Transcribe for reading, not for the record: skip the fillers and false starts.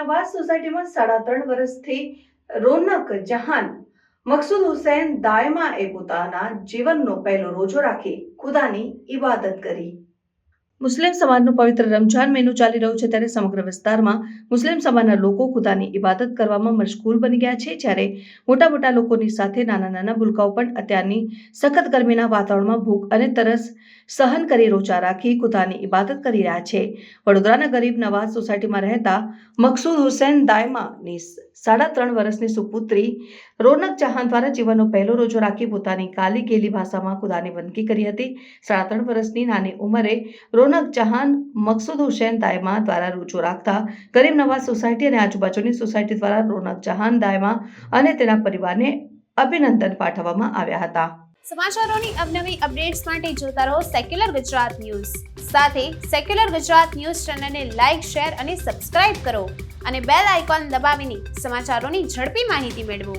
નવાઝ સોસાયટીમાં 3.5 વર્ષથી રોનક જહાન મકસૂદ હુસૈન દાયમાએ પોતાના જીવનનો પહેલો રોજો રાખી ખુદાની ઇબાદત કરી। મુસ્લિમ સમાજનો પવિત્ર રમઝાન મહિનો ચાલી રહ્યો છે, ત્યારે સમગ્ર વિસ્તારમાં મુસ્લિમ સમાજના લોકો ખુદાની ઇબાદત કરવામાં મશગુલ બની ગયા છે। જ્યારે મોટા લોકોની સાથે નાના ભૂલકાઓ પણ અત્યારની સખત ગરમીના વાતાવરણમાં ભૂખ અને તરસ સહન કરી રોજા રાખી ખુદાની ઇબાદત કરી રહ્યા છે। વડોદરાના ગરીબ નવાઝ સોસાયટીમાં રહેતા મકસૂદ હુસૈન દાયમાની 3.5 વર્ષની સુપુત્રી રોનક જહાન દ્વારા જીવનનો પહેલો રોજો રાખી પોતાની કાલી ગેલી ભાષામાં ખુદાની વંદગી કરી હતી। 3.5 વર્ષની નાની ઉંમરે રોનક જહાન મકસૂદ હુસૈન દાયમા દ્વારા રોજો રાખતા ગરીબ નવાઝ સોસાયટી અને આજુબાજુની સોસાયટી દ્વારા રોનક જહાન દાયમા અને તેના પરિવારને અભિનંદન પાઠવવામાં આવ્યા હતા। સમાચારોની અવનવી અપડેટ્સ માટે જોતા રહો સેક્યુલર ગુજરાત ન્યૂઝ। સાથે સેક્યુલર ગુજરાત ન્યૂઝ ચેનલને લાઇક, શેર અને સબસ્ક્રાઇબ કરો અને બેલ આઇકોન દબાવીને સમાચારોની ઝડપી માહિતી મેળવો।